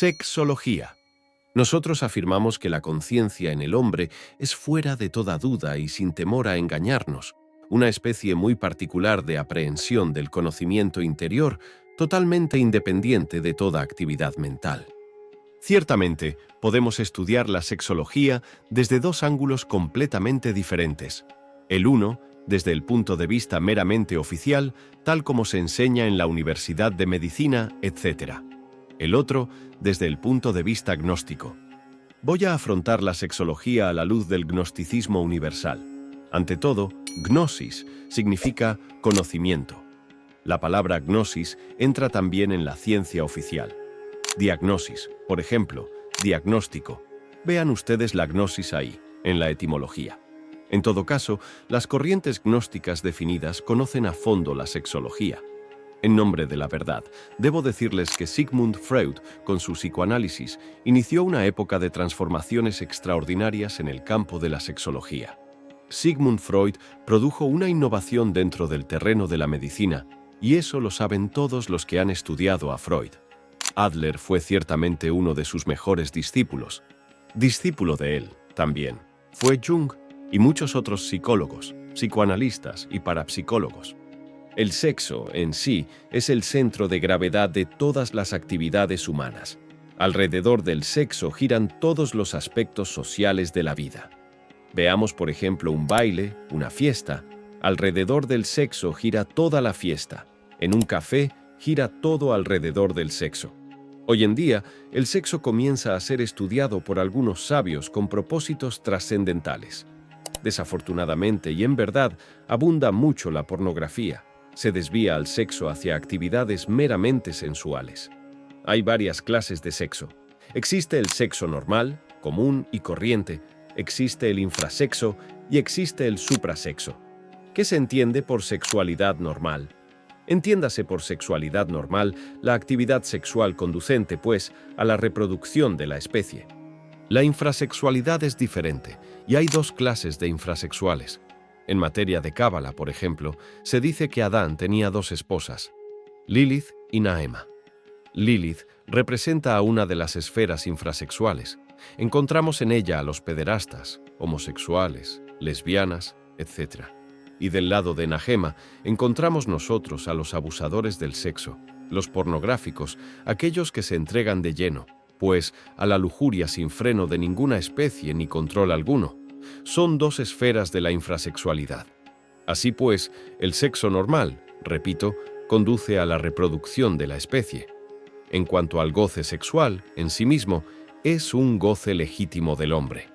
Sexología. Nosotros afirmamos que la conciencia en el hombre es fuera de toda duda y sin temor a engañarnos, una especie muy particular de aprehensión del conocimiento interior, totalmente independiente de toda actividad mental. Ciertamente, podemos estudiar la sexología desde dos ángulos completamente diferentes. El uno, desde el punto de vista meramente oficial, tal como se enseña en la Universidad de Medicina, etc. El otro, desde el punto de vista gnóstico. Voy a afrontar la sexología a la luz del gnosticismo universal. Ante todo, gnosis significa conocimiento. La palabra gnosis entra también en la ciencia oficial. Diagnosis, por ejemplo, diagnóstico. Vean ustedes la gnosis ahí, en la etimología. En todo caso, las corrientes gnósticas definidas conocen a fondo la sexología. En nombre de la verdad, debo decirles que Sigmund Freud, con su psicoanálisis, inició una época de transformaciones extraordinarias en el campo de la sexología. Sigmund Freud produjo una innovación dentro del terreno de la medicina, y eso lo saben todos los que han estudiado a Freud. Adler fue ciertamente uno de sus mejores discípulos. Discípulo de él, también, fue Jung y muchos otros psicólogos, psicoanalistas y parapsicólogos. El sexo, en sí, es el centro de gravedad de todas las actividades humanas. Alrededor del sexo giran todos los aspectos sociales de la vida. Veamos, por ejemplo, un baile, una fiesta. Alrededor del sexo gira toda la fiesta. En un café gira todo alrededor del sexo. Hoy en día, el sexo comienza a ser estudiado por algunos sabios con propósitos trascendentales. Desafortunadamente y en verdad, abunda mucho la pornografía. Se desvía al sexo hacia actividades meramente sensuales. Hay varias clases de sexo. Existe el sexo normal, común y corriente. Existe el infrasexo y existe el suprasexo. ¿Qué se entiende por sexualidad normal? Entiéndase por sexualidad normal la actividad sexual conducente, pues, a la reproducción de la especie. La infrasexualidad es diferente, y hay dos clases de infrasexuales. En materia de cábala, por ejemplo, se dice que Adán tenía dos esposas, Lilith y Naema. Lilith representa a una de las esferas infrasexuales. Encontramos en ella a los pederastas, homosexuales, lesbianas, etc. Y del lado de Nahema encontramos nosotros a los abusadores del sexo, los pornográficos, aquellos que se entregan de lleno, pues, a la lujuria sin freno de ninguna especie ni control alguno. Son dos esferas de la infrasexualidad. Así pues, el sexo normal, repito, conduce a la reproducción de la especie. En cuanto al goce sexual, en sí mismo, es un goce legítimo del hombre.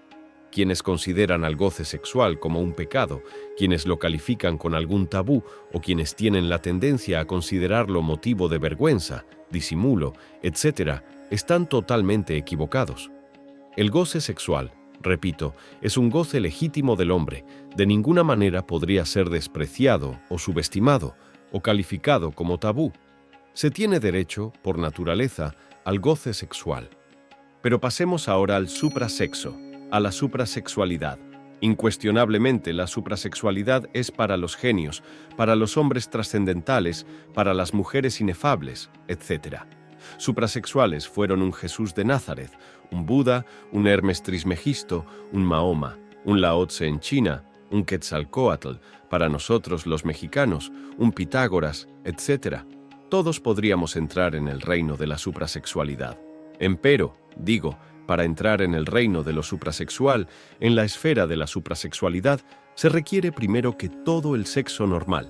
Quienes consideran al goce sexual como un pecado, quienes lo califican con algún tabú o quienes tienen la tendencia a considerarlo motivo de vergüenza, disimulo, etc., están totalmente equivocados. El goce sexual, repito, es un goce legítimo del hombre. De ninguna manera podría ser despreciado o subestimado o calificado como tabú. Se tiene derecho, por naturaleza, al goce sexual. Pero pasemos ahora al suprasexo, a la suprasexualidad. Incuestionablemente, la suprasexualidad es para los genios, para los hombres trascendentales, para las mujeres inefables, etc. Suprasexuales fueron un Jesús de Nazaret, un Buda, un Hermes Trismegisto, un Mahoma, un Lao Tse en China, un Quetzalcóatl, para nosotros los mexicanos, un Pitágoras, etc. Todos podríamos entrar en el reino de la suprasexualidad. Empero, digo, para entrar en el reino de lo suprasexual, en la esfera de la suprasexualidad, se requiere primero que todo el sexo normal.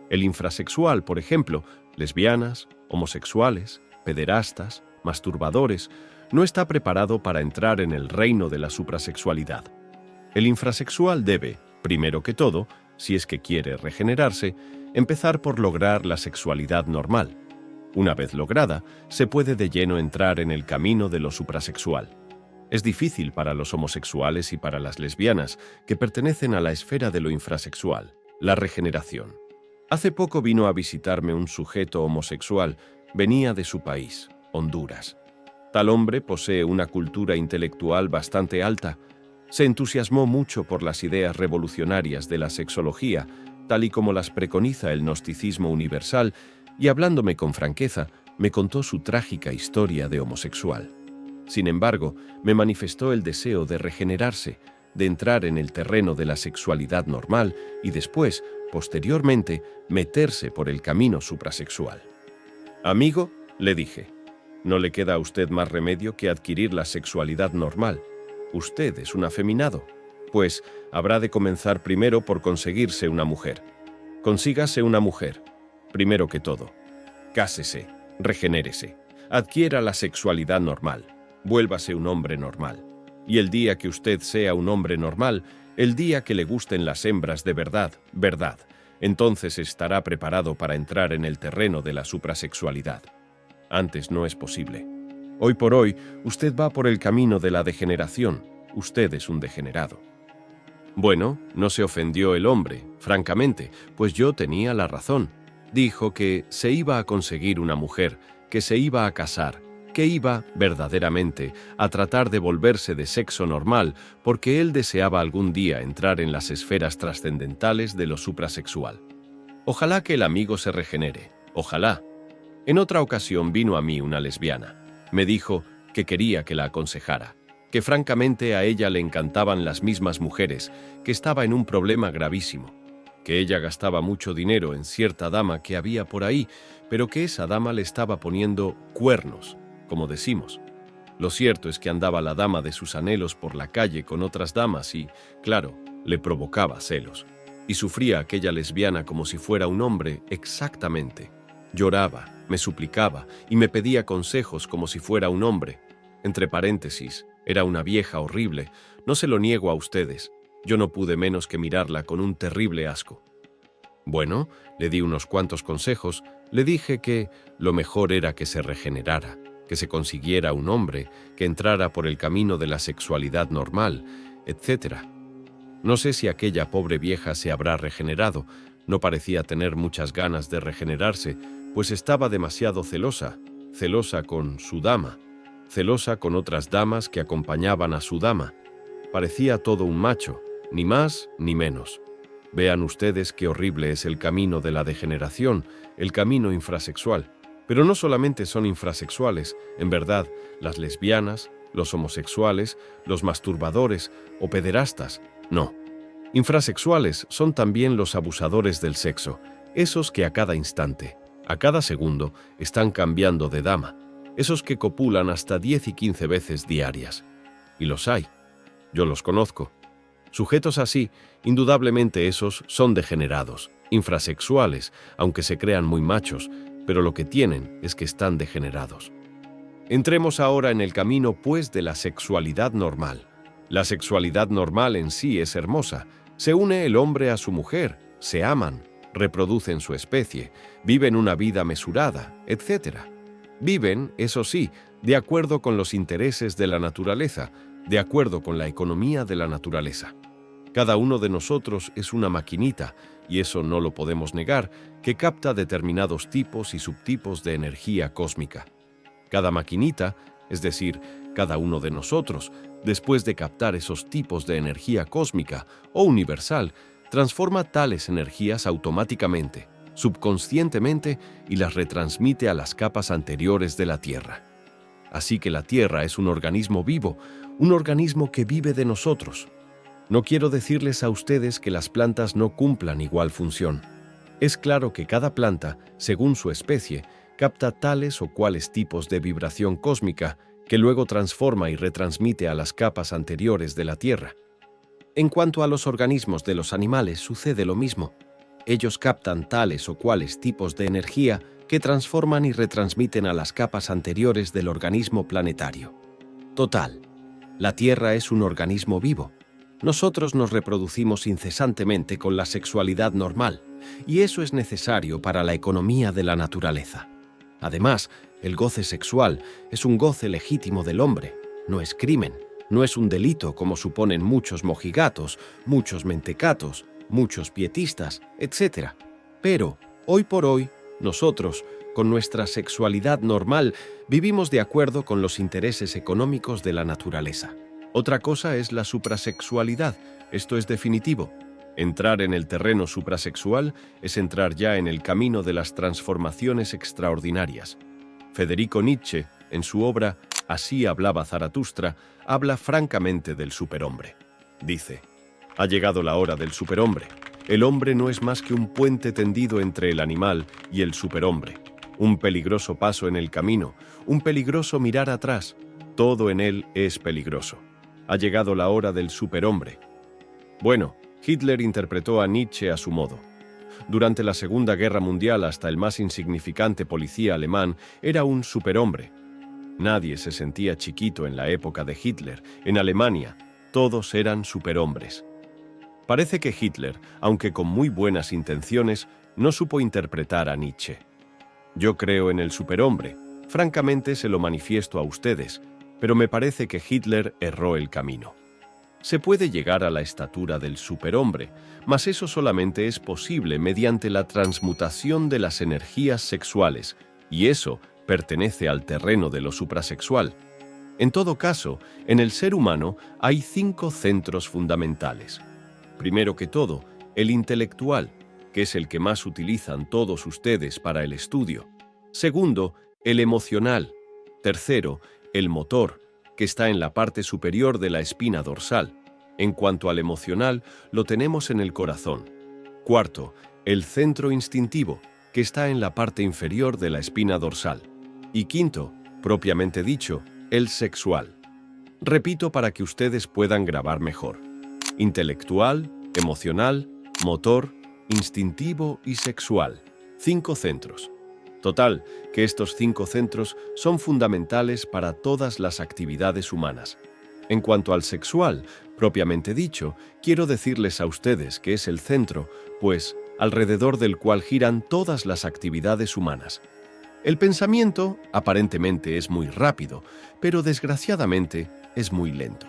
El infrasexual, por ejemplo, lesbianas, homosexuales, pederastas, masturbadores, no está preparado para entrar en el reino de la suprasexualidad. El infrasexual debe, primero que todo, si es que quiere regenerarse, empezar por lograr la sexualidad normal. Una vez lograda, se puede de lleno entrar en el camino de lo suprasexual. Es difícil para los homosexuales y para las lesbianas, que pertenecen a la esfera de lo infrasexual, la regeneración. Hace poco vino a visitarme un sujeto homosexual, venía de su país, Honduras. Tal hombre posee una cultura intelectual bastante alta. Se entusiasmó mucho por las ideas revolucionarias de la sexología, tal y como las preconiza el gnosticismo universal, y hablándome con franqueza, Me contó su trágica historia de homosexual. Sin embargo, me manifestó el deseo de regenerarse, de entrar en el terreno de la sexualidad normal y después, posteriormente, meterse por el camino suprasexual. Amigo, le dije, no le queda a usted más remedio que adquirir la sexualidad normal. Usted es un afeminado, pues habrá de comenzar primero por conseguirse una mujer. Consígase una mujer, primero que todo. Cásese, regenérese, adquiera la sexualidad normal, vuélvase un hombre normal. Y el día que usted sea un hombre normal, el día que le gusten las hembras de verdad, entonces estará preparado para entrar en el terreno de la suprasexualidad. Antes no es posible. Hoy por hoy, usted va por el camino de la degeneración. Usted es un degenerado. Bueno, no se ofendió el hombre, francamente, pues yo tenía la razón. Dijo que se iba a conseguir una mujer, que se iba a casar, que iba, verdaderamente, a tratar de volverse de sexo normal, porque él deseaba algún día entrar en las esferas trascendentales de lo suprasexual. Ojalá que el amigo se regenere, ojalá. En otra ocasión vino a mí una lesbiana. Me dijo que quería que la aconsejara, que francamente a ella le encantaban las mismas mujeres, que estaba en un problema gravísimo, que ella gastaba mucho dinero en cierta dama que había por ahí, pero que esa dama le estaba poniendo cuernos, como decimos. Lo cierto es que andaba la dama de sus anhelos por la calle con otras damas y, claro, le provocaba celos. Y sufría aquella lesbiana como si fuera un hombre exactamente. Lloraba, me suplicaba y me pedía consejos como si fuera un hombre. Entre paréntesis, era una vieja horrible, no se lo niego a ustedes. Yo no pude menos que mirarla con un terrible asco. Bueno, le di unos cuantos consejos, le dije que lo mejor era que se regenerara, que se consiguiera un hombre, que entrara por el camino de la sexualidad normal, etc. No sé si aquella pobre vieja se habrá regenerado, no parecía tener muchas ganas de regenerarse, pues estaba demasiado celosa con su dama, celosa con otras damas que acompañaban a su dama. Parecía todo un macho, ni más ni menos. Vean ustedes qué horrible es el camino de la degeneración, el camino infrasexual. Pero no solamente son infrasexuales, en verdad, las lesbianas, los homosexuales, los masturbadores o pederastas, no. Infrasexuales son también los abusadores del sexo, esos que a cada instante, a cada segundo, están cambiando de dama, esos que copulan hasta 10 y 15 veces diarias. Y los hay. Yo los conozco. Sujetos así, indudablemente esos son degenerados, infrasexuales, aunque se crean muy machos, pero lo que tienen es que están degenerados. Entremos ahora en el camino, pues, de la sexualidad normal. La sexualidad normal en sí es hermosa. Se une el hombre a su mujer, se aman, reproducen su especie, viven una vida mesurada, etc. Viven, eso sí, de acuerdo con los intereses de la naturaleza, de acuerdo con la economía de la naturaleza. Cada uno de nosotros es una maquinita, y eso no lo podemos negar, que capta determinados tipos y subtipos de energía cósmica. Cada maquinita, es decir, cada uno de nosotros, después de captar esos tipos de energía cósmica o universal, transforma tales energías automáticamente, subconscientemente y las retransmite a las capas anteriores de la Tierra. Así que la Tierra es un organismo vivo, un organismo que vive de nosotros. No quiero decirles a ustedes que las plantas no cumplan igual función. Es claro que cada planta, según su especie, capta tales o cuales tipos de vibración cósmica que luego transforma y retransmite a las capas anteriores de la Tierra. En cuanto a los organismos de los animales, sucede lo mismo. Ellos captan tales o cuales tipos de energía que transforman y retransmiten a las capas anteriores del organismo planetario. Total, la Tierra es un organismo vivo. Nosotros nos reproducimos incesantemente con la sexualidad normal, y eso es necesario para la economía de la naturaleza. Además, el goce sexual es un goce legítimo del hombre, no es crimen, no es un delito como suponen muchos mojigatos, muchos mentecatos, muchos pietistas, etc. Pero, hoy por hoy, nosotros, con nuestra sexualidad normal, vivimos de acuerdo con los intereses económicos de la naturaleza. Otra cosa es la suprasexualidad, esto es definitivo. Entrar en el terreno suprasexual es entrar ya en el camino de las transformaciones extraordinarias. Federico Nietzsche, en su obra Así hablaba Zaratustra, habla francamente del superhombre. Dice: ha llegado la hora del superhombre. El hombre no es más que un puente tendido entre el animal y el superhombre. Un peligroso paso en el camino, un peligroso mirar atrás. Todo en él es peligroso. Ha llegado la hora del superhombre. Bueno, Hitler interpretó a Nietzsche a su modo. Durante la Segunda Guerra Mundial, hasta el más insignificante policía alemán era un superhombre. Nadie se sentía chiquito en la época de Hitler. En Alemania, todos eran superhombres. Parece que Hitler, aunque con muy buenas intenciones, no supo interpretar a Nietzsche. Yo creo en el superhombre. Francamente se lo manifiesto a ustedes, pero me parece que Hitler erró el camino. Se puede llegar a la estatura del superhombre, mas eso solamente es posible mediante la transmutación de las energías sexuales, y eso pertenece al terreno de lo suprasexual. En todo caso, en el ser humano hay 5 centros fundamentales. Primero que todo, el intelectual, que es el que más utilizan todos ustedes para el estudio. Segundo, el emocional. Tercero, el motor, que está en la parte superior de la espina dorsal. En cuanto al emocional, lo tenemos en el corazón. Cuarto, el centro instintivo, que está en la parte inferior de la espina dorsal. Y quinto, propiamente dicho, el sexual. Repito para que ustedes puedan grabar mejor: intelectual, emocional, motor, instintivo y sexual. 5 centros. Total, que estos 5 centros son fundamentales para todas las actividades humanas. En cuanto al sexual, propiamente dicho, quiero decirles a ustedes que es el centro, pues, alrededor del cual giran todas las actividades humanas. El pensamiento, aparentemente, es muy rápido, pero desgraciadamente es muy lento.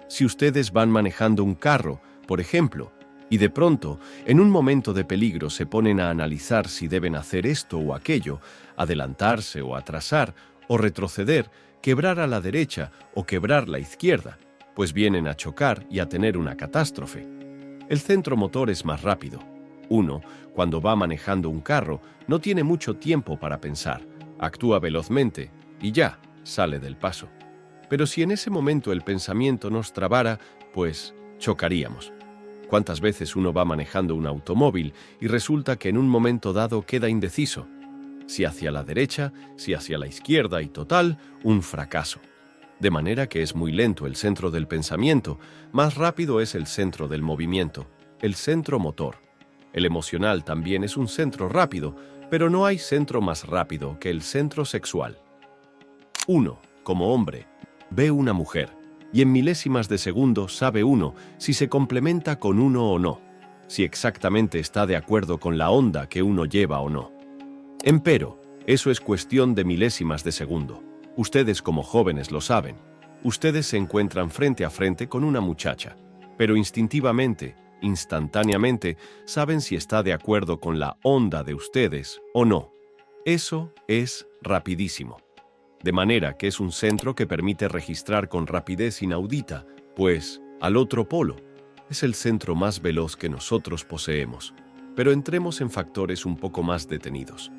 Si ustedes van manejando un carro, por ejemplo, y de pronto, en un momento de peligro, se ponen a analizar si deben hacer esto o aquello, adelantarse o atrasar, o retroceder, quebrar a la derecha o quebrar la izquierda, pues vienen a chocar y a tener una catástrofe. El centro motor es más rápido. Uno, cuando va manejando un carro, no tiene mucho tiempo para pensar, actúa velozmente y ya, sale del paso. Pero si en ese momento el pensamiento nos trabara, pues chocaríamos. ¿Cuántas veces uno va manejando un automóvil y resulta que en un momento dado queda indeciso? Si hacia la derecha, si hacia la izquierda, y total, un fracaso. De manera que es muy lento el centro del pensamiento, más rápido es el centro del movimiento, el centro motor. El emocional también es un centro rápido, pero no hay centro más rápido que el centro sexual. Uno, como hombre, ve una mujer, y en milésimas de segundo sabe uno si se complementa con uno o no, si exactamente está de acuerdo con la onda que uno lleva o no. Empero, eso es cuestión de milésimas de segundo. Ustedes como jóvenes lo saben. Ustedes se encuentran frente a frente con una muchacha, pero instintivamente, instantáneamente, saben si está de acuerdo con la onda de ustedes o no. Eso es rapidísimo. De manera que es un centro que permite registrar con rapidez inaudita, pues, al otro polo, es el centro más veloz que nosotros poseemos. Pero entremos en factores un poco más detenidos.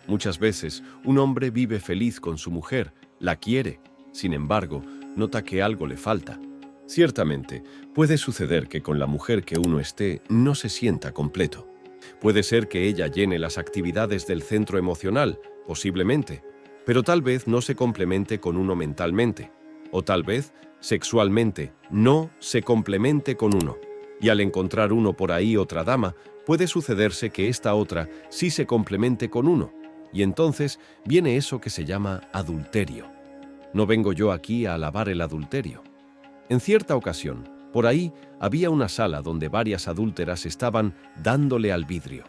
Muchas veces, un hombre vive feliz con su mujer, la quiere, sin embargo, nota que algo le falta. Ciertamente, puede suceder que con la mujer que uno esté no se sienta completo. Puede ser que ella llene las actividades del centro emocional, posiblemente, pero tal vez no se complemente con uno mentalmente, o tal vez, sexualmente, no se complemente con uno. Y al encontrar uno por ahí otra dama, puede sucederse que esta otra sí se complemente con uno, y entonces viene eso que se llama adulterio. No vengo yo aquí a alabar el adulterio. En cierta ocasión, por ahí había una sala donde varias adúlteras estaban dándole al vidrio.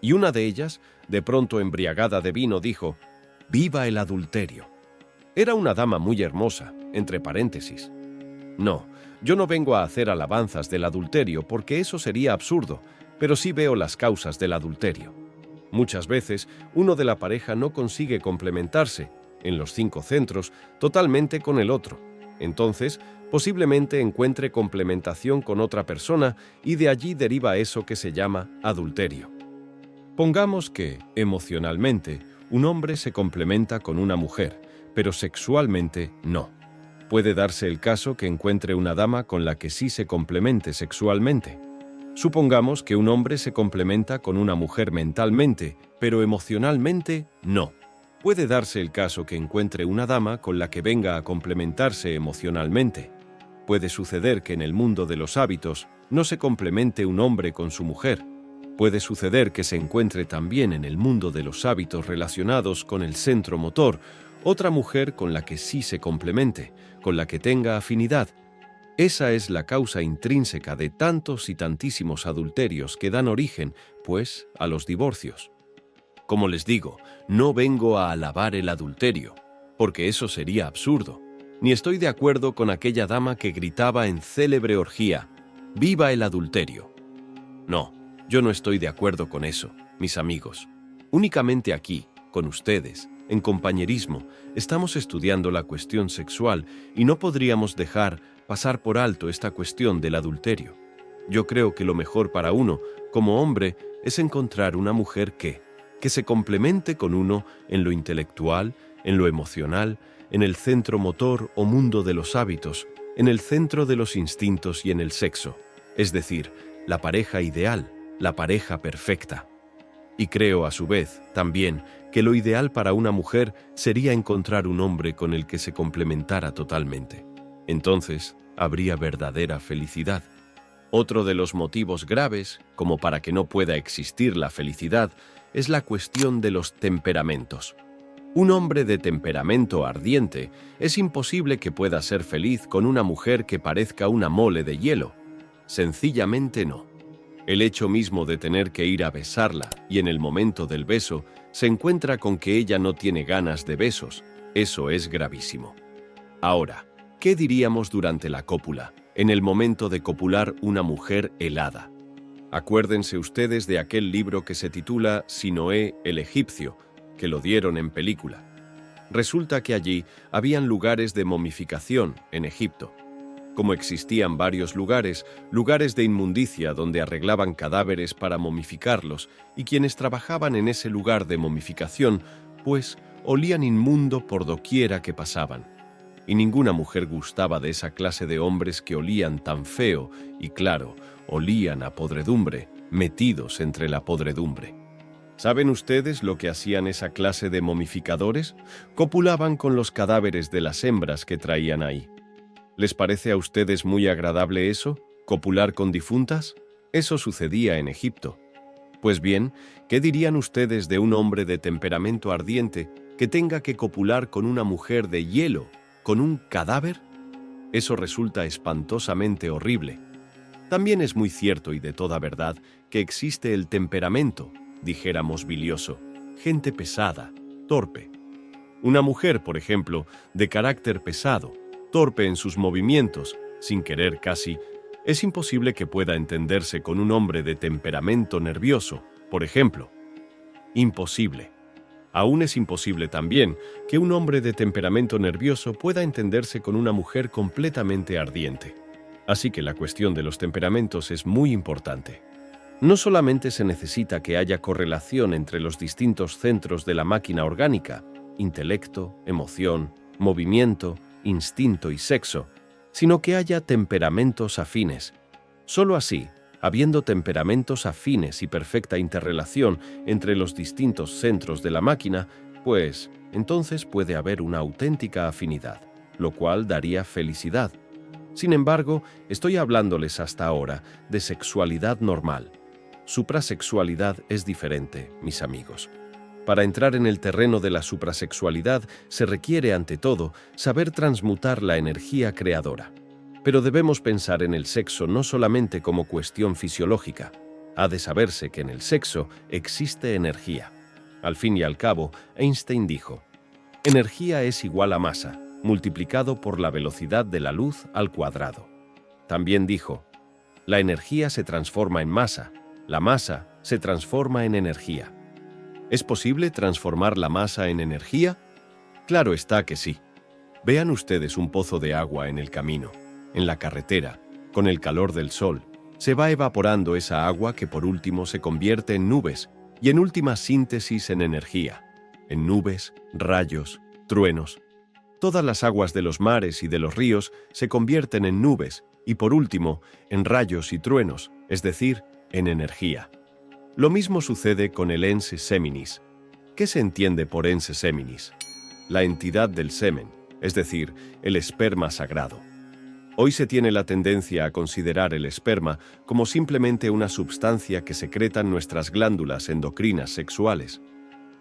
Y una de ellas, de pronto embriagada de vino, dijo: «¡Viva el adulterio!». Era una dama muy hermosa, entre paréntesis. No, yo no vengo a hacer alabanzas del adulterio porque eso sería absurdo, pero sí veo las causas del adulterio. Muchas veces, uno de la pareja no consigue complementarse, en los 5 centros, totalmente con el otro. Entonces, posiblemente encuentre complementación con otra persona y de allí deriva eso que se llama adulterio. Pongamos que, emocionalmente, Un hombre se complementa con una mujer, pero sexualmente no. Puede darse el caso que encuentre una dama con la que sí se complemente sexualmente. Supongamos que un hombre se complementa con una mujer mentalmente, pero emocionalmente no. Puede darse el caso que encuentre una dama con la que venga a complementarse emocionalmente. Puede suceder que en el mundo de los hábitos no se complemente un hombre con su mujer. Puede suceder que se encuentre también en el mundo de los hábitos relacionados con el centro motor otra mujer con la que sí se complemente, con la que tenga afinidad. Esa es la causa intrínseca de tantos y tantísimos adulterios que dan origen, pues, a los divorcios. Como les digo, no vengo a alabar el adulterio, porque eso sería absurdo. Ni estoy de acuerdo con aquella dama que gritaba en célebre orgía: ¡Viva el adulterio! No, yo no estoy de acuerdo con eso, mis amigos. Únicamente aquí, con ustedes, en compañerismo, estamos estudiando la cuestión sexual y no podríamos dejar pasar por alto esta cuestión del adulterio. Yo creo que lo mejor para uno, como hombre, es encontrar una mujer que se complemente con uno en lo intelectual, en lo emocional, en el centro motor o mundo de los hábitos, en el centro de los instintos y en el sexo, es decir, la pareja ideal, la pareja perfecta. Y creo, a su vez, también, que lo ideal para una mujer sería encontrar un hombre con el que se complementara totalmente. Entonces, habría verdadera felicidad. Otro de los motivos graves, como para que no pueda existir la felicidad, es la cuestión de los temperamentos. Un hombre de temperamento ardiente es imposible que pueda ser feliz con una mujer que parezca una mole de hielo. Sencillamente no. El hecho mismo de tener que ir a besarla y en el momento del beso se encuentra con que ella no tiene ganas de besos, eso es gravísimo. Ahora, ¿qué diríamos durante la cópula, en el momento de copular una mujer helada? Acuérdense ustedes de aquel libro que se titula Sinoé el egipcio, que lo dieron en película. Resulta que allí habían lugares de momificación en Egipto. Como existían varios lugares de inmundicia donde arreglaban cadáveres para momificarlos, y quienes trabajaban en ese lugar de momificación, pues olían inmundo por doquiera que pasaban. Y ninguna mujer gustaba de esa clase de hombres que olían tan feo y, claro, olían a podredumbre, metidos entre la podredumbre. ¿Saben ustedes lo que hacían esa clase de momificadores? Copulaban con los cadáveres de las hembras que traían ahí. ¿Les parece a ustedes muy agradable eso, copular con difuntas? Eso sucedía en Egipto. Pues bien, ¿qué dirían ustedes de un hombre de temperamento ardiente que tenga que copular con una mujer de hielo, con un cadáver? Eso resulta espantosamente horrible. También es muy cierto y de toda verdad que existe el temperamento, dijéramos bilioso, gente pesada, torpe. Una mujer, por ejemplo, de carácter pesado, torpe en sus movimientos, sin querer casi, es imposible que pueda entenderse con un hombre de temperamento nervioso, por ejemplo. Imposible. Aún es imposible también que un hombre de temperamento nervioso pueda entenderse con una mujer completamente ardiente. Así que la cuestión de los temperamentos es muy importante. No solamente se necesita que haya correlación entre los distintos centros de la máquina orgánica, intelecto, emoción, movimiento, instinto y sexo, sino que haya temperamentos afines. Solo así, habiendo temperamentos afines y perfecta interrelación entre los distintos centros de la máquina, pues entonces puede haber una auténtica afinidad, lo cual daría felicidad. Sin embargo, estoy hablándoles hasta ahora de sexualidad normal. Suprasexualidad es diferente, mis amigos. Para entrar en el terreno de la suprasexualidad se requiere, ante todo, saber transmutar la energía creadora. Pero debemos pensar en el sexo no solamente como cuestión fisiológica. Ha de saberse que en el sexo existe energía. Al fin y al cabo, Einstein dijo: energía es igual a masa, multiplicado por la velocidad de la luz al cuadrado. También dijo: la energía se transforma en masa, la masa se transforma en energía. ¿Es posible transformar la masa en energía? Claro está que sí. Vean ustedes un pozo de agua en el camino, en la carretera, con el calor del sol. Se va evaporando esa agua que por último se convierte en nubes y en última síntesis en energía. en nubes, rayos, truenos. Todas las aguas de los mares y de los ríos se convierten en nubes y, por último, en rayos y truenos, es decir, en energía. Lo mismo sucede con el ens seminis. ¿Qué se entiende por ens seminis? La entidad del semen, es decir, el esperma sagrado. Hoy se tiene la tendencia a considerar el esperma como simplemente una sustancia que secretan nuestras glándulas endocrinas sexuales.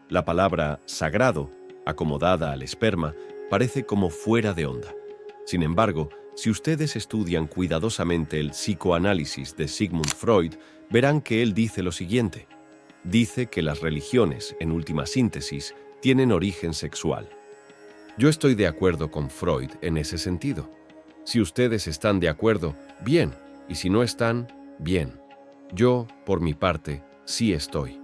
La palabra sagrado, acomodada al esperma, parece como fuera de onda. Sin embargo, si ustedes estudian cuidadosamente el psicoanálisis de Sigmund Freud, verán que él dice lo siguiente. Dice que las religiones, en última síntesis, tienen origen sexual. Yo estoy de acuerdo con Freud en ese sentido. Si ustedes están de acuerdo, bien, y si no están, bien. Yo, por mi parte, sí estoy.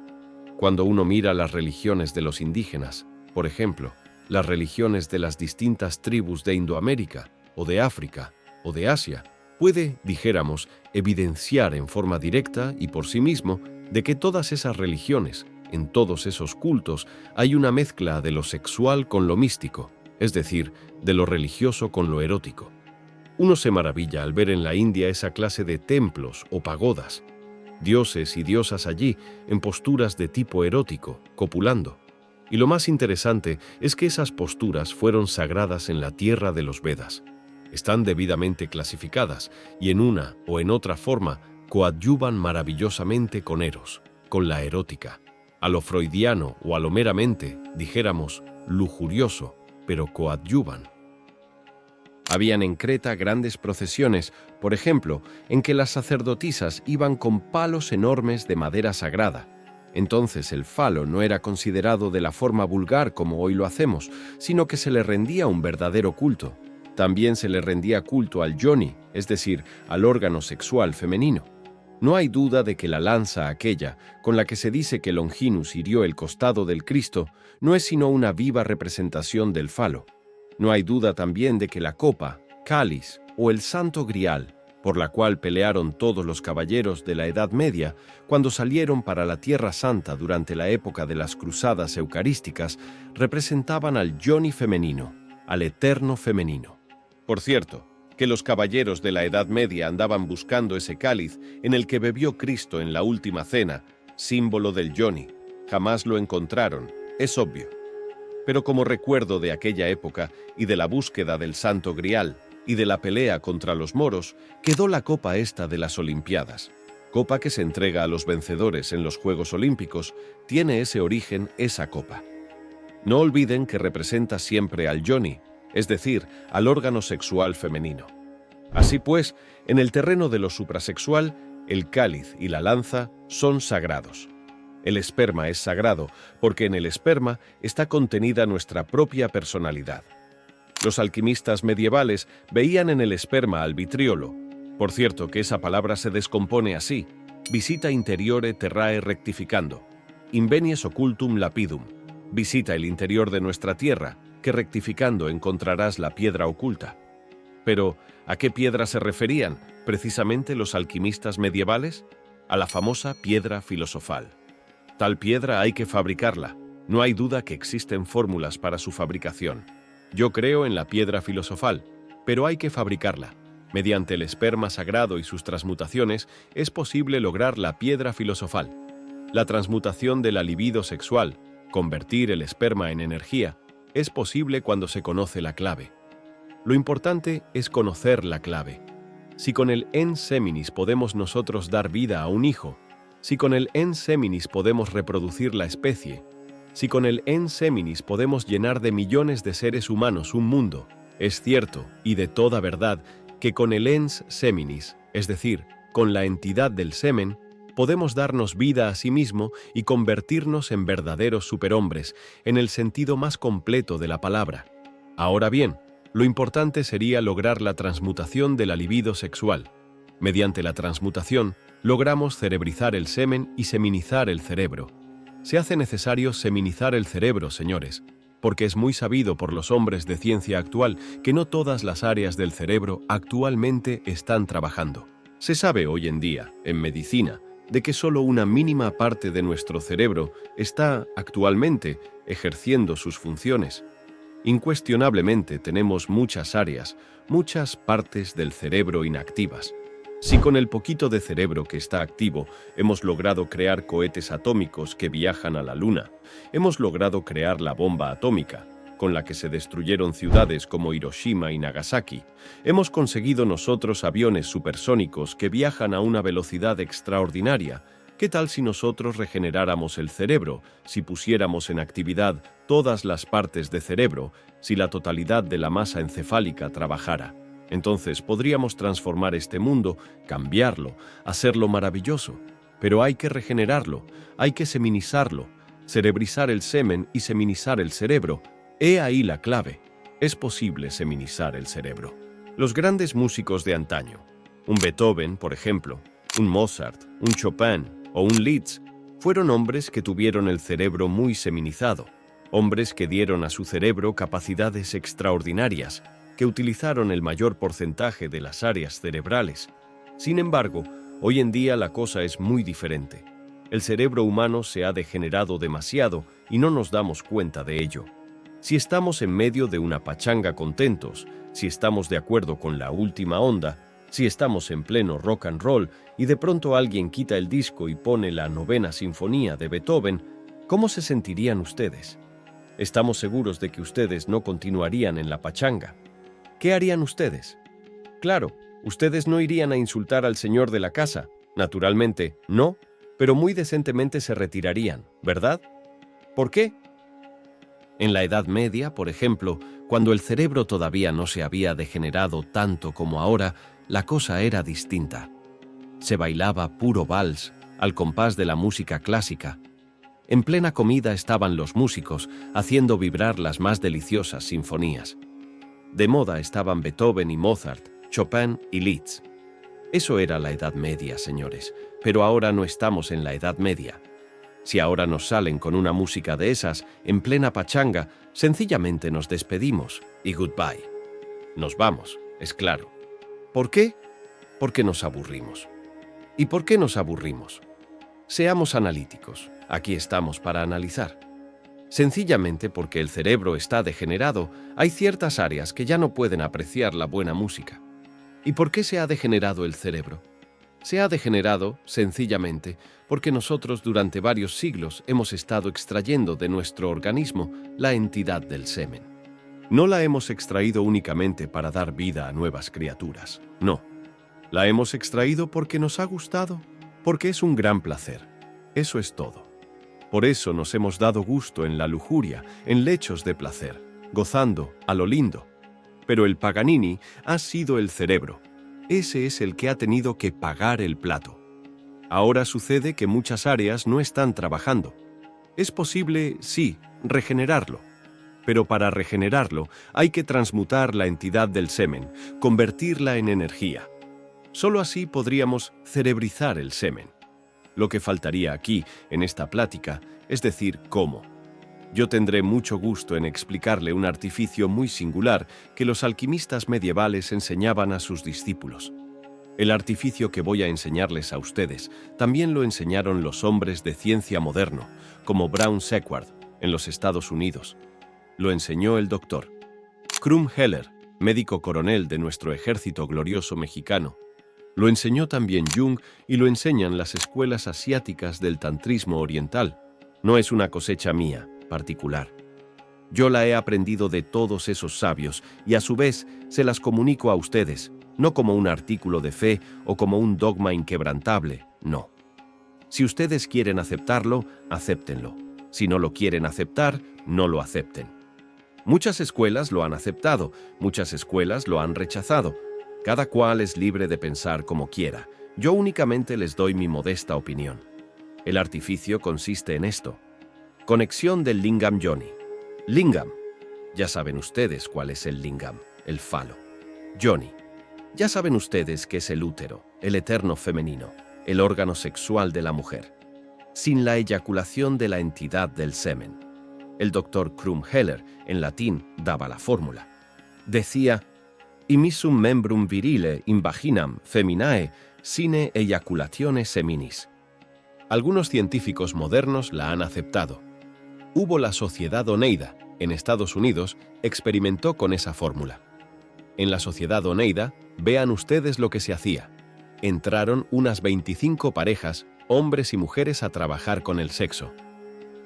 Cuando uno mira las religiones de los indígenas, por ejemplo, las religiones de las distintas tribus de Indoamérica, o de África, o de Asia, puede, dijéramos, evidenciar en forma directa y por sí mismo de que todas esas religiones, en todos esos cultos, hay una mezcla de lo sexual con lo místico, es decir, de lo religioso con lo erótico. Uno se maravilla al ver en la India esa clase de templos o pagodas, dioses y diosas allí en posturas de tipo erótico, copulando. Y lo más interesante es que esas posturas fueron sagradas en la tierra de los Vedas. Están debidamente clasificadas y en una o en otra forma coadyuvan maravillosamente con Eros, con la erótica. A lo freudiano o a lo meramente, dijéramos, lujurioso, pero coadyuvan. Habían en Creta grandes procesiones, por ejemplo, en que las sacerdotisas iban con palos enormes de madera sagrada. Entonces el falo no era considerado de la forma vulgar como hoy lo hacemos, sino que se le rendía un verdadero culto. También se le rendía culto al yoni, es decir, al órgano sexual femenino. No hay duda de que la lanza aquella, con la que se dice que Longinus hirió el costado del Cristo, no es sino una viva representación del falo. No hay duda también de que la copa, cáliz o el santo grial, por la cual pelearon todos los caballeros de la Edad Media cuando salieron para la Tierra Santa durante la época de las cruzadas eucarísticas, representaban al yoni femenino, al eterno femenino. Por cierto, que los caballeros de la Edad Media andaban buscando ese cáliz en el que bebió Cristo en la última cena, símbolo del yoni. Jamás lo encontraron, es obvio. Pero como recuerdo de aquella época y de la búsqueda del Santo Grial y de la pelea contra los moros, quedó la copa esta de las Olimpiadas. Copa que se entrega a los vencedores en los Juegos Olímpicos, tiene ese origen esa copa. No olviden que representa siempre al yoni, es decir, al órgano sexual femenino. Así pues, en el terreno de lo suprasexual, el cáliz y la lanza son sagrados. El esperma es sagrado porque en el esperma está contenida nuestra propia personalidad. Los alquimistas medievales veían en el esperma al vitriolo. Por cierto que esa palabra se descompone así, visita interiore terrae rectificando, invenies occultum lapidum, visita el interior de nuestra tierra, que rectificando encontrarás la piedra oculta. Pero, ¿a qué piedra se referían precisamente los alquimistas medievales? A la famosa piedra filosofal. Tal piedra hay que fabricarla. No hay duda que existen fórmulas para su fabricación. Yo creo en la piedra filosofal, pero hay que fabricarla. Mediante el esperma sagrado y sus transmutaciones es posible lograr la piedra filosofal. La transmutación de la libido sexual, convertir el esperma en energía, es posible cuando se conoce la clave. Lo importante es conocer la clave. Si con el ens seminis podemos nosotros dar vida a un hijo, si con el ens seminis podemos reproducir la especie, si con el ens seminis podemos llenar de millones de seres humanos un mundo, es cierto, y de toda verdad, que con el ens seminis, es decir, con la entidad del semen, podemos darnos vida a sí mismo y convertirnos en verdaderos superhombres, en el sentido más completo de la palabra. Ahora bien, lo importante sería lograr la transmutación de la libido sexual. Mediante la transmutación, logramos cerebrizar el semen y seminizar el cerebro. Se hace necesario seminizar el cerebro, señores, porque es muy sabido por los hombres de ciencia actual que no todas las áreas del cerebro actualmente están trabajando. Se sabe hoy en día, en medicina, de que solo una mínima parte de nuestro cerebro está, actualmente, ejerciendo sus funciones. Incuestionablemente tenemos muchas áreas, muchas partes del cerebro inactivas. Si con el poquito de cerebro que está activo hemos logrado crear cohetes atómicos que viajan a la Luna, hemos logrado crear la bomba atómica, con la que se destruyeron ciudades como Hiroshima y Nagasaki, hemos conseguido nosotros aviones supersónicos que viajan a una velocidad extraordinaria. ¿Qué tal si nosotros regeneráramos el cerebro, si pusiéramos en actividad todas las partes de cerebro, si la totalidad de la masa encefálica trabajara? Entonces podríamos transformar este mundo, cambiarlo, hacerlo maravilloso. Pero hay que regenerarlo, hay que seminizarlo, cerebrizar el semen y seminizar el cerebro. He ahí la clave. Es posible seminizar el cerebro. Los grandes músicos de antaño, un Beethoven, por ejemplo, un Mozart, un Chopin o un Liszt, fueron hombres que tuvieron el cerebro muy seminizado, hombres que dieron a su cerebro capacidades extraordinarias, que utilizaron el mayor porcentaje de las áreas cerebrales. Sin embargo, hoy en día la cosa es muy diferente. El cerebro humano se ha degenerado demasiado y no nos damos cuenta de ello. Si estamos en medio de una pachanga contentos, si estamos de acuerdo con la última onda, si estamos en pleno rock and roll y de pronto alguien quita el disco y pone la Novena Sinfonía de Beethoven, ¿cómo se sentirían ustedes? Estamos seguros de que ustedes no continuarían en la pachanga. ¿Qué harían ustedes? Claro, ustedes no irían a insultar al señor de la casa. Naturalmente, no, pero muy decentemente se retirarían, ¿verdad? ¿Por qué? En la Edad Media, por ejemplo, cuando el cerebro todavía no se había degenerado tanto como ahora, la cosa era distinta. Se bailaba puro vals, al compás de la música clásica. En plena comida estaban los músicos, haciendo vibrar las más deliciosas sinfonías. De moda estaban Beethoven y Mozart, Chopin y Liszt. Eso era la Edad Media, señores, pero ahora no estamos en la Edad Media. Si ahora nos salen con una música de esas, en plena pachanga, sencillamente nos despedimos y goodbye. Nos vamos, es claro. ¿Por qué? Porque nos aburrimos. ¿Y por qué nos aburrimos? Seamos analíticos. Aquí estamos para analizar. Sencillamente porque el cerebro está degenerado, hay ciertas áreas que ya no pueden apreciar la buena música. ¿Y por qué se ha degenerado el cerebro? Se ha degenerado, sencillamente, porque nosotros durante varios siglos hemos estado extrayendo de nuestro organismo la entidad del semen. No la hemos extraído únicamente para dar vida a nuevas criaturas, no. La hemos extraído porque nos ha gustado, porque es un gran placer. Eso es todo. Por eso nos hemos dado gusto en la lujuria, en lechos de placer, gozando a lo lindo. Pero el Paganini ha sido el cerebro. Ese es el que ha tenido que pagar el plato. Ahora sucede que muchas áreas no están trabajando. Es posible, sí, regenerarlo. Pero para regenerarlo hay que transmutar la entidad del semen, convertirla en energía. Solo así podríamos cerebrizar el semen. Lo que faltaría aquí, en esta plática, es decir, cómo. Yo tendré mucho gusto en explicarle un artificio muy singular que los alquimistas medievales enseñaban a sus discípulos. El artificio que voy a enseñarles a ustedes también lo enseñaron los hombres de ciencia moderno, como Brown Sequard, en los Estados Unidos. Lo enseñó el doctor Crum Heller, médico coronel de nuestro ejército glorioso mexicano. Lo enseñó también Jung y lo enseñan las escuelas asiáticas del tantrismo oriental. No es una cosecha mía, particular. Yo la he aprendido de todos esos sabios y a su vez se las comunico a ustedes, no como un artículo de fe o como un dogma inquebrantable, no. Si ustedes quieren aceptarlo, acéptenlo. Si no lo quieren aceptar, no lo acepten. Muchas escuelas lo han aceptado, muchas escuelas lo han rechazado. Cada cual es libre de pensar como quiera. Yo únicamente les doy mi modesta opinión. El artificio consiste en esto. Conexión del lingam yoni. Lingam. Ya saben ustedes cuál es el lingam, el falo. Yoni. Ya saben ustedes que es el útero, el eterno femenino, el órgano sexual de la mujer. Sin la eyaculación de la entidad del semen. El doctor Crum Heller, en latín, daba la fórmula. Decía: Imisum membrum virile in vaginam feminae sine eiaculazione seminis. Algunos científicos modernos la han aceptado. Hubo la Sociedad Oneida, en Estados Unidos, experimentó con esa fórmula. En la Sociedad Oneida, vean ustedes lo que se hacía. Entraron unas 25 parejas, hombres y mujeres, a trabajar con el sexo.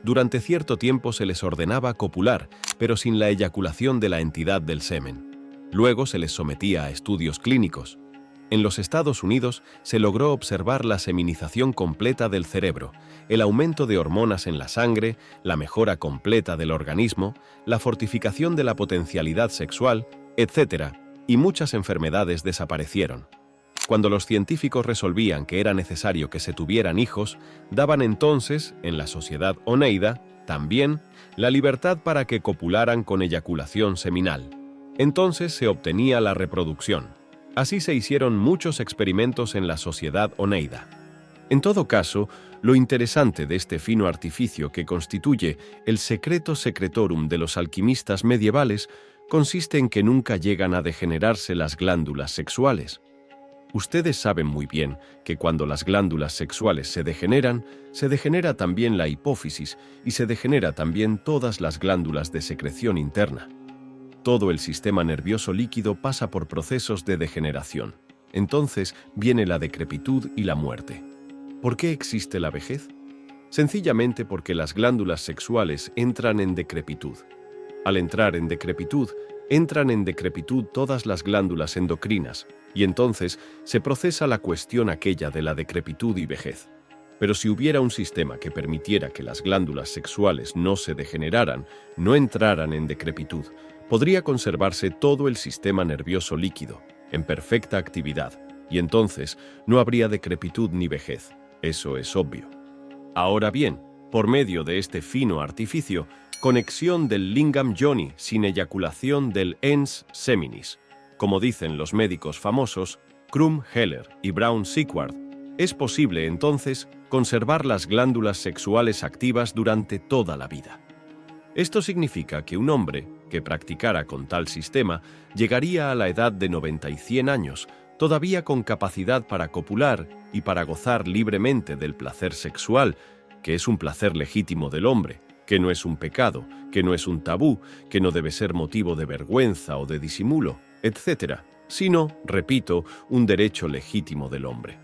Durante cierto tiempo se les ordenaba copular, pero sin la eyaculación de la entidad del semen. Luego se les sometía a estudios clínicos. En los Estados Unidos se logró observar la seminización completa del cerebro, el aumento de hormonas en la sangre, la mejora completa del organismo, la fortificación de la potencialidad sexual, etc., y muchas enfermedades desaparecieron. Cuando los científicos resolvían que era necesario que se tuvieran hijos, daban entonces, en la Sociedad Oneida, también, la libertad para que copularan con eyaculación seminal. Entonces se obtenía la reproducción. Así se hicieron muchos experimentos en la Sociedad Oneida. En todo caso, lo interesante de este fino artificio que constituye el secreto secretorum de los alquimistas medievales consiste en que nunca llegan a degenerarse las glándulas sexuales. Ustedes saben muy bien que cuando las glándulas sexuales se degenera también la hipófisis y se degenera también todas las glándulas de secreción interna. Todo el sistema nervioso líquido pasa por procesos de degeneración. Entonces viene la decrepitud y la muerte. ¿Por qué existe la vejez? Sencillamente porque las glándulas sexuales entran en decrepitud. Al entran en decrepitud todas las glándulas endocrinas, y entonces se procesa la cuestión aquella de la decrepitud y vejez. Pero si hubiera un sistema que permitiera que las glándulas sexuales no se degeneraran, no entraran en decrepitud, podría conservarse todo el sistema nervioso líquido, en perfecta actividad, y entonces no habría decrepitud ni vejez. Eso es obvio. Ahora bien, por medio de este fino artificio, conexión del lingam yoni sin eyaculación del ens seminis, como dicen los médicos famosos Crum Heller y Brown Sequard, es posible entonces conservar las glándulas sexuales activas durante toda la vida. Esto significa que un hombre que practicara con tal sistema llegaría a la edad de 90 y 100 años, todavía con capacidad para copular y para gozar libremente del placer sexual, que es un placer legítimo del hombre, que no es un pecado, que no es un tabú, que no debe ser motivo de vergüenza o de disimulo, etc., sino, repito, un derecho legítimo del hombre.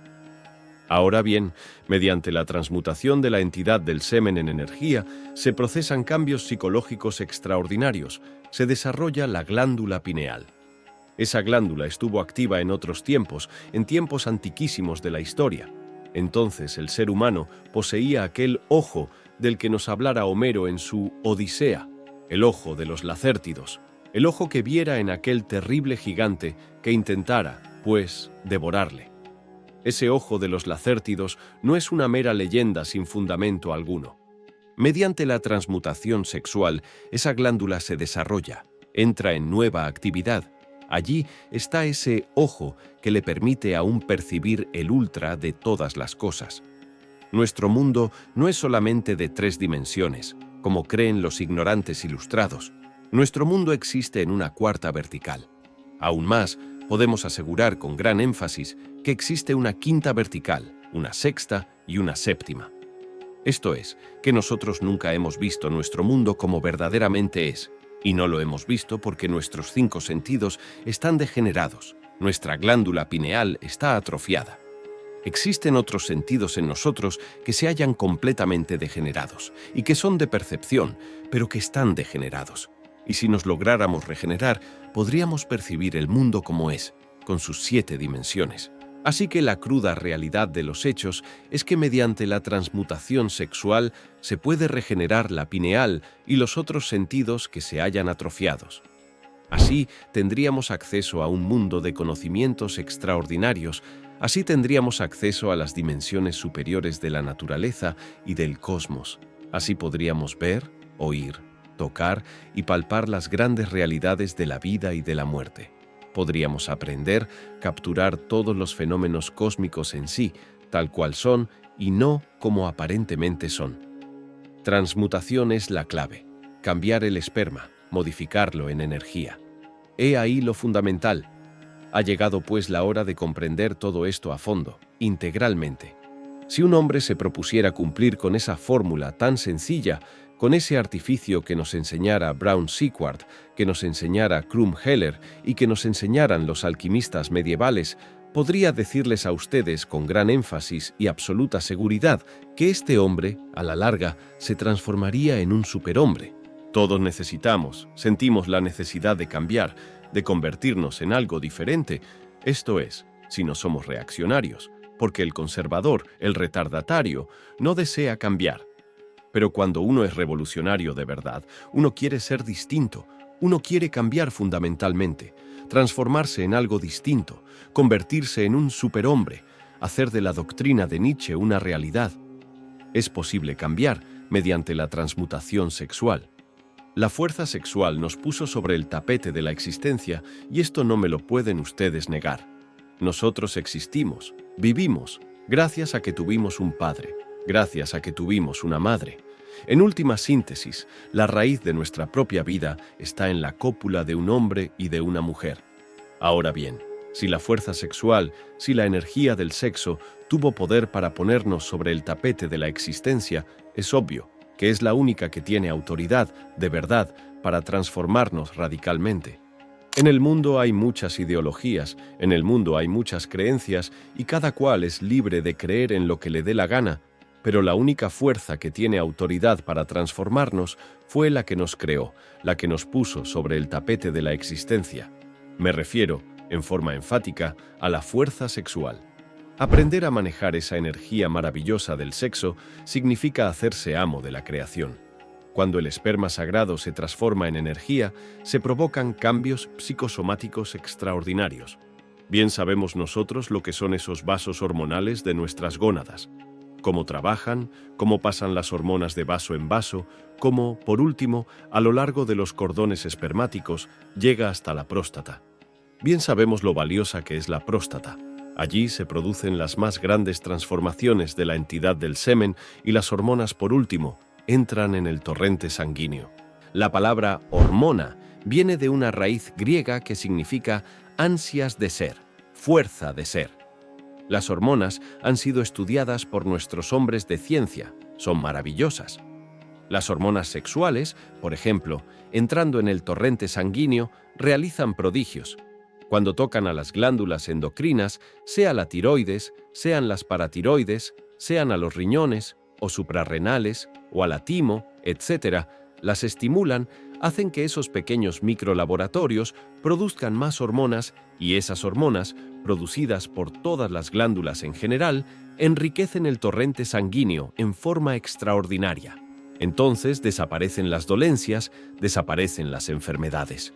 Ahora bien, mediante la transmutación de la entidad del semen en energía, se procesan cambios psicológicos extraordinarios, se desarrolla la glándula pineal. Esa glándula estuvo activa en otros tiempos, en tiempos antiquísimos de la historia. Entonces el ser humano poseía aquel ojo del que nos hablara Homero en su Odisea, el ojo de los Lacértidos, el ojo que viera en aquel terrible gigante que intentara, pues, devorarle. Ese ojo de los Lacértidos no es una mera leyenda sin fundamento alguno. Mediante la transmutación sexual, esa glándula se desarrolla, entra en nueva actividad. Allí está ese ojo que le permite aún percibir el ultra de todas las cosas. Nuestro mundo no es solamente de 3 dimensiones, como creen los ignorantes ilustrados. Nuestro mundo existe en una 4ª vertical. Aún más, podemos asegurar con gran énfasis que existe una 5ª vertical, una 6ª y una 7ª. Esto es, que nosotros nunca hemos visto nuestro mundo como verdaderamente es, y no lo hemos visto porque nuestros 5 sentidos están degenerados, nuestra glándula pineal está atrofiada. Existen otros sentidos en nosotros que se hallan completamente degenerados y que son de percepción, pero que están degenerados. Y si nos lográramos regenerar, podríamos percibir el mundo como es, con sus 7 dimensiones. Así que la cruda realidad de los hechos es que mediante la transmutación sexual se puede regenerar la pineal y los otros sentidos que se hallan atrofiados. Así tendríamos acceso a un mundo de conocimientos extraordinarios, así tendríamos acceso a las dimensiones superiores de la naturaleza y del cosmos. Así podríamos ver, oír, tocar y palpar las grandes realidades de la vida y de la muerte. Podríamos aprender, capturar todos los fenómenos cósmicos en sí, tal cual son y no como aparentemente son. Transmutación es la clave, cambiar el esperma, modificarlo en energía. He ahí lo fundamental. Ha llegado pues la hora de comprender todo esto a fondo, integralmente. Si un hombre se propusiera cumplir con esa fórmula tan sencilla, con ese artificio que nos enseñara Brown Sequard, que nos enseñara Krumm Heller y que nos enseñaran los alquimistas medievales, podría decirles a ustedes con gran énfasis y absoluta seguridad que este hombre, a la larga, se transformaría en un superhombre. Todos sentimos la necesidad de cambiar, de convertirnos en algo diferente. Esto es, si no somos reaccionarios, porque el conservador, el retardatario, no desea cambiar. Pero cuando uno es revolucionario de verdad, uno quiere ser distinto, uno quiere cambiar fundamentalmente, transformarse en algo distinto, convertirse en un superhombre, hacer de la doctrina de Nietzsche una realidad. Es posible cambiar mediante la transmutación sexual. La fuerza sexual nos puso sobre el tapete de la existencia y esto no me lo pueden ustedes negar. Nosotros existimos, vivimos, gracias a que tuvimos un padre, gracias a que tuvimos una madre. En última síntesis, la raíz de nuestra propia vida está en la cópula de un hombre y de una mujer. Ahora bien, si la fuerza sexual, si la energía del sexo tuvo poder para ponernos sobre el tapete de la existencia, es obvio que es la única que tiene autoridad, de verdad, para transformarnos radicalmente. En el mundo hay muchas ideologías, en el mundo hay muchas creencias y cada cual es libre de creer en lo que le dé la gana, pero la única fuerza que tiene autoridad para transformarnos fue la que nos creó, la que nos puso sobre el tapete de la existencia. Me refiero, en forma enfática, a la fuerza sexual. Aprender a manejar esa energía maravillosa del sexo significa hacerse amo de la creación. Cuando el esperma sagrado se transforma en energía, se provocan cambios psicosomáticos extraordinarios. Bien sabemos nosotros lo que son esos vasos hormonales de nuestras gónadas, cómo trabajan, cómo pasan las hormonas de vaso en vaso, cómo, por último, a lo largo de los cordones espermáticos, llega hasta la próstata. Bien sabemos lo valiosa que es la próstata. Allí se producen las más grandes transformaciones de la entidad del semen y las hormonas, por último, entran en el torrente sanguíneo. La palabra hormona viene de una raíz griega que significa ansias de ser, fuerza de ser. Las hormonas han sido estudiadas por nuestros hombres de ciencia, son maravillosas. Las hormonas sexuales, por ejemplo, entrando en el torrente sanguíneo, realizan prodigios. Cuando tocan a las glándulas endocrinas, sea la tiroides, sean las paratiroides, sean a los riñones, o suprarrenales, o a la timo, etc., las estimulan, hacen que esos pequeños microlaboratorios produzcan más hormonas y esas hormonas, producidas por todas las glándulas en general, enriquecen el torrente sanguíneo en forma extraordinaria. Entonces desaparecen las dolencias, desaparecen las enfermedades.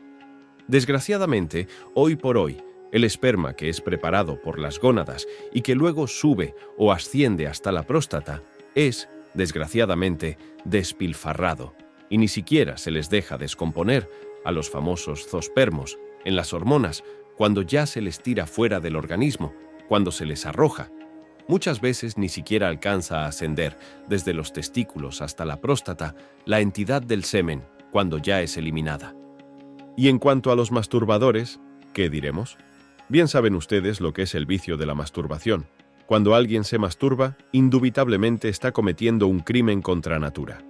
Desgraciadamente, hoy por hoy, el esperma que es preparado por las gónadas y que luego sube o asciende hasta la próstata es, desgraciadamente, despilfarrado y ni siquiera se les deja descomponer a los famosos zoospermos en las hormonas cuando ya se les tira fuera del organismo, cuando se les arroja. Muchas veces ni siquiera alcanza a ascender desde los testículos hasta la próstata la entidad del semen cuando ya es eliminada. Y en cuanto a los masturbadores, ¿qué diremos? Bien saben ustedes lo que es el vicio de la masturbación. Cuando alguien se masturba, indubitablemente está cometiendo un crimen contra natura.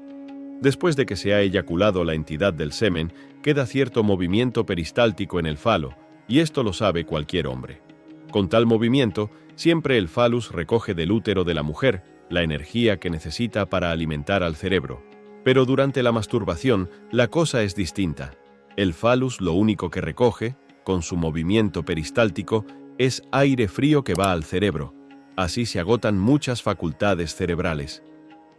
Después de que se ha eyaculado la entidad del semen, queda cierto movimiento peristáltico en el falo, y esto lo sabe cualquier hombre. Con tal movimiento, siempre el falus recoge del útero de la mujer la energía que necesita para alimentar al cerebro. Pero durante la masturbación, la cosa es distinta. El falus lo único que recoge, con su movimiento peristáltico, es aire frío que va al cerebro. Así se agotan muchas facultades cerebrales.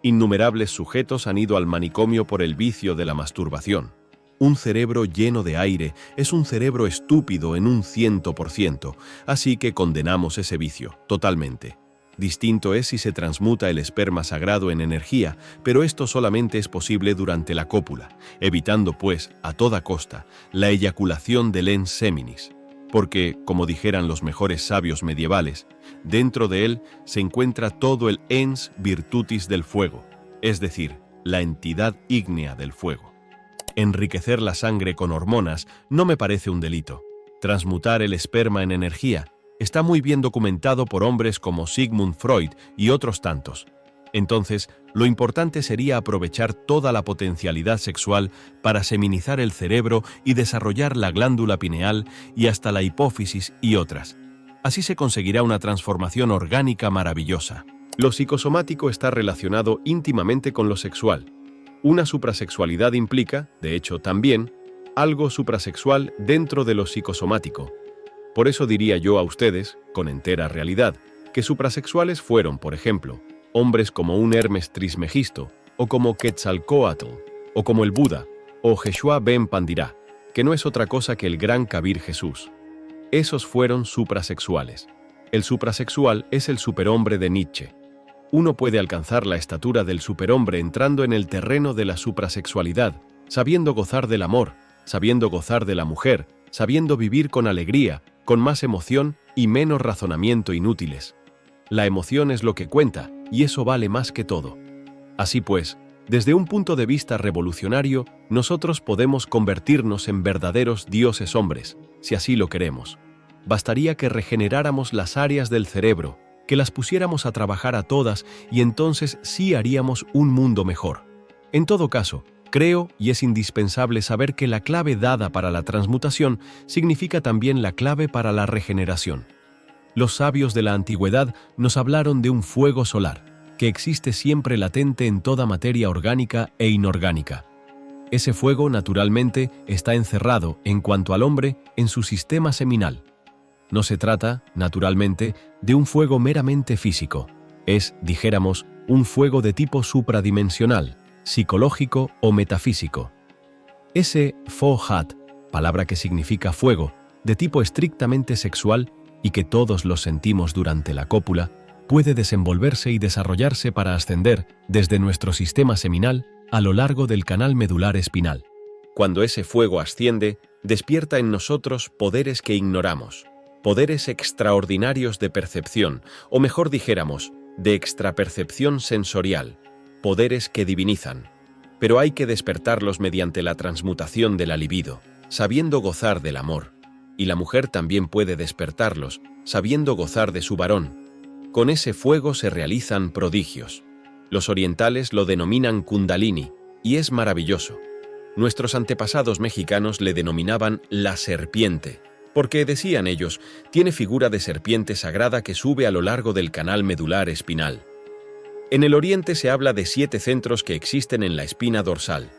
Innumerables sujetos han ido al manicomio por el vicio de la masturbación. Un cerebro lleno de aire es un cerebro estúpido en un 100%, así que condenamos ese vicio, totalmente. Distinto es si se transmuta el esperma sagrado en energía, pero esto solamente es posible durante la cópula, evitando, pues, a toda costa, la eyaculación del ens seminis. Porque, como dijeran los mejores sabios medievales, dentro de él se encuentra todo el ens virtutis del fuego, es decir, la entidad ígnea del fuego. Enriquecer la sangre con hormonas no me parece un delito. Transmutar el esperma en energía, está muy bien documentado por hombres como Sigmund Freud y otros tantos. Entonces, lo importante sería aprovechar toda la potencialidad sexual para seminizar el cerebro y desarrollar la glándula pineal y hasta la hipófisis y otras. Así se conseguirá una transformación orgánica maravillosa. Lo psicosomático está relacionado íntimamente con lo sexual. Una suprasexualidad implica, de hecho también, algo suprasexual dentro de lo psicosomático. Por eso diría yo a ustedes, con entera realidad, que suprasexuales fueron, por ejemplo, hombres como un Hermes Trismegisto, o como Quetzalcóatl, o como el Buda, o Yeshua ben Pandirá, que no es otra cosa que el gran Kabir Jesús. Esos fueron suprasexuales. El suprasexual es el superhombre de Nietzsche. Uno puede alcanzar la estatura del superhombre entrando en el terreno de la suprasexualidad, sabiendo gozar del amor, sabiendo gozar de la mujer, sabiendo vivir con alegría, con más emoción y menos razonamiento inútiles. La emoción es lo que cuenta, y eso vale más que todo. Así pues, desde un punto de vista revolucionario, nosotros podemos convertirnos en verdaderos dioses hombres, si así lo queremos. Bastaría que regeneráramos las áreas del cerebro, que las pusiéramos a trabajar a todas, y entonces sí haríamos un mundo mejor. En todo caso, creo y es indispensable saber que la clave dada para la transmutación significa también la clave para la regeneración. Los sabios de la antigüedad nos hablaron de un fuego solar, que existe siempre latente en toda materia orgánica e inorgánica. Ese fuego, naturalmente, está encerrado, en cuanto al hombre, en su sistema seminal. No se trata, naturalmente, de un fuego meramente físico. Es, dijéramos, un fuego de tipo supradimensional, psicológico o metafísico. Ese Fo-Hat, palabra que significa fuego, de tipo estrictamente sexual y que todos los sentimos durante la cópula, puede desenvolverse y desarrollarse para ascender desde nuestro sistema seminal a lo largo del canal medular espinal. Cuando ese fuego asciende, despierta en nosotros poderes que ignoramos, poderes extraordinarios de percepción, o mejor dijéramos, de extrapercepción sensorial, poderes que divinizan. Pero hay que despertarlos mediante la transmutación de la libido, sabiendo gozar del amor. Y la mujer también puede despertarlos, sabiendo gozar de su varón. Con ese fuego se realizan prodigios. Los orientales lo denominan Kundalini, y es maravilloso. Nuestros antepasados mexicanos le denominaban la serpiente, porque, decían ellos, tiene figura de serpiente sagrada que sube a lo largo del canal medular espinal. En el oriente se habla de 7 centros que existen en la espina dorsal,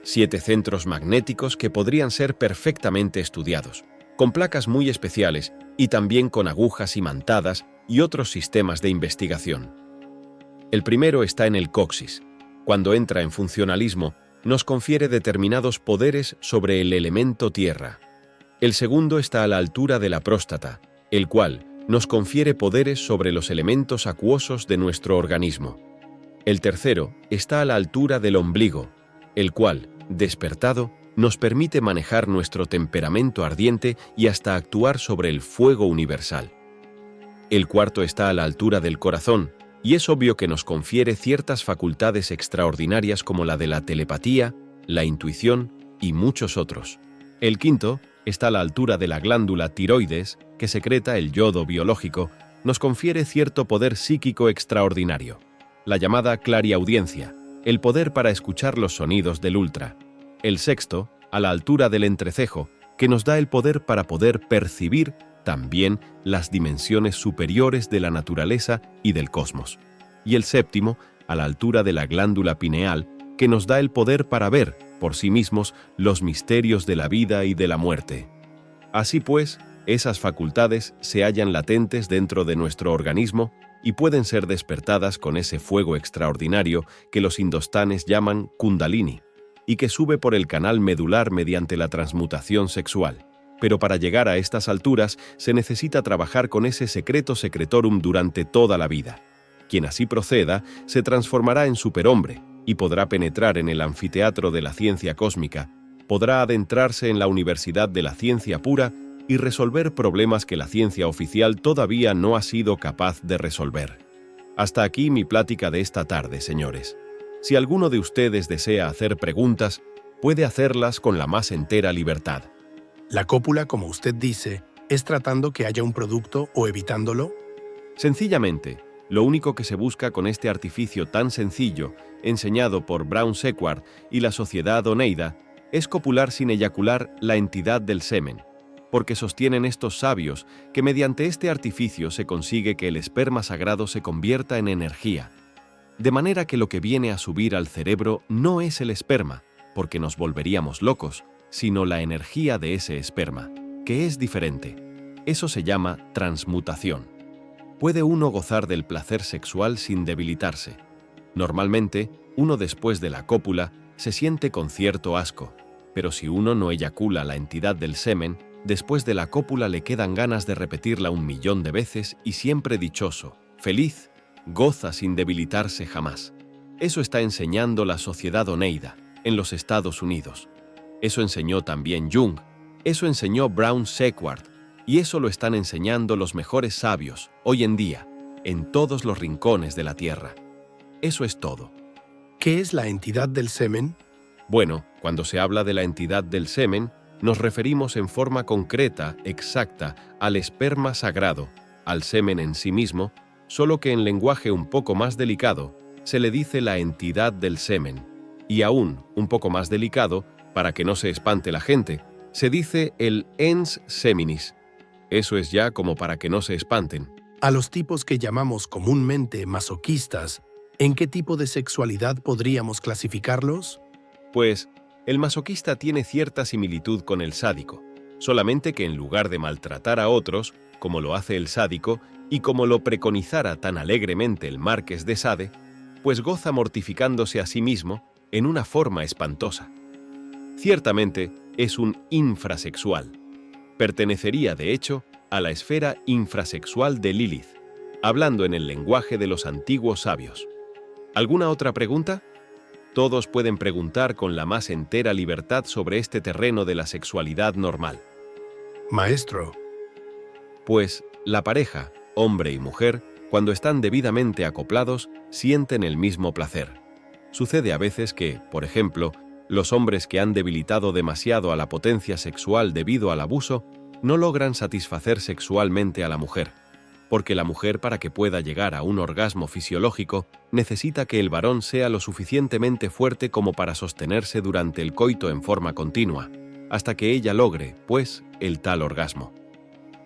7 centros magnéticos que podrían ser perfectamente estudiados, con placas muy especiales y también con agujas imantadas y otros sistemas de investigación. El primero está en el coxis. Cuando entra en funcionalismo, nos confiere determinados poderes sobre el elemento tierra. El segundo está a la altura de la próstata, el cual nos confiere poderes sobre los elementos acuosos de nuestro organismo. El tercero está a la altura del ombligo, el cual, despertado, nos permite manejar nuestro temperamento ardiente y hasta actuar sobre el fuego universal. El cuarto está a la altura del corazón, y es obvio que nos confiere ciertas facultades extraordinarias como la de la telepatía, la intuición y muchos otros. El quinto está a la altura de la glándula tiroides, que secreta el yodo biológico, nos confiere cierto poder psíquico extraordinario, la llamada clariaudiencia, el poder para escuchar los sonidos del ultra. El sexto, a la altura del entrecejo, que nos da el poder para poder percibir también las dimensiones superiores de la naturaleza y del cosmos. Y el séptimo, a la altura de la glándula pineal, que nos da el poder para ver, por sí mismos, los misterios de la vida y de la muerte. Así pues, esas facultades se hallan latentes dentro de nuestro organismo y pueden ser despertadas con ese fuego extraordinario que los indostanes llaman Kundalini, y que sube por el canal medular mediante la transmutación sexual. Pero para llegar a estas alturas se necesita trabajar con ese secreto secretorum durante toda la vida. Quien así proceda se transformará en superhombre y podrá penetrar en el anfiteatro de la ciencia cósmica, podrá adentrarse en la universidad de la ciencia pura y resolver problemas que la ciencia oficial todavía no ha sido capaz de resolver. Hasta aquí mi plática de esta tarde, señores. Si alguno de ustedes desea hacer preguntas, puede hacerlas con la más entera libertad. La cópula, como usted dice, ¿Es tratando que haya un producto o evitándolo? Sencillamente, lo único que se busca con este artificio tan sencillo, enseñado por Brown-Séquard y la Sociedad Oneida, es copular sin eyacular la entidad del semen, porque sostienen estos sabios que mediante este artificio se consigue que el esperma sagrado se convierta en energía, de manera que lo que viene a subir al cerebro no es el esperma, porque nos volveríamos locos, sino la energía de ese esperma, que es diferente. Eso se llama transmutación. Puede uno gozar del placer sexual sin debilitarse. Normalmente, uno después de la cópula se siente con cierto asco, pero si uno no eyacula la entidad del semen, después de la cópula le quedan ganas de repetirla 1.000.000 de veces y siempre dichoso, feliz, goza sin debilitarse jamás. Eso está enseñando la Sociedad Oneida en los Estados Unidos. Eso enseñó también Jung, eso enseñó Brown-Séquard, y eso lo están enseñando los mejores sabios, hoy en día, en todos los rincones de la Tierra. Eso es todo. ¿Qué es la entidad del semen? Bueno, cuando se habla de la entidad del semen, nos referimos en forma concreta, exacta, al esperma sagrado, al semen en sí mismo, solo que en lenguaje un poco más delicado, se le dice la entidad del semen. Y aún, un poco más delicado, para que no se espante la gente, se dice el ens seminis. Eso es ya como para que no se espanten. A los tipos que llamamos comúnmente masoquistas, ¿en qué tipo de sexualidad podríamos clasificarlos? Pues, el masoquista tiene cierta similitud con el sádico, solamente que en lugar de maltratar a otros, como lo hace el sádico, y como lo preconizara tan alegremente el Marqués de Sade, pues goza mortificándose a sí mismo en una forma espantosa. Ciertamente, es un infrasexual. Pertenecería, de hecho, a la esfera infrasexual de Lilith, hablando en el lenguaje de los antiguos sabios. ¿Alguna otra pregunta? Todos pueden preguntar con la más entera libertad sobre este terreno de la sexualidad normal. Maestro, Pues, la pareja, hombre y mujer, cuando están debidamente acoplados, sienten el mismo placer. Sucede a veces que, por ejemplo, los hombres que han debilitado demasiado a la potencia sexual debido al abuso no logran satisfacer sexualmente a la mujer, porque la mujer, para que pueda llegar a un orgasmo fisiológico, necesita que el varón sea lo suficientemente fuerte como para sostenerse durante el coito en forma continua, hasta que ella logre, pues, el tal orgasmo.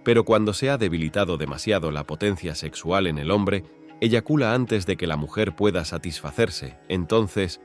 Pero cuando se ha debilitado demasiado la potencia sexual en el hombre, eyacula antes de que la mujer pueda satisfacerse, entonces,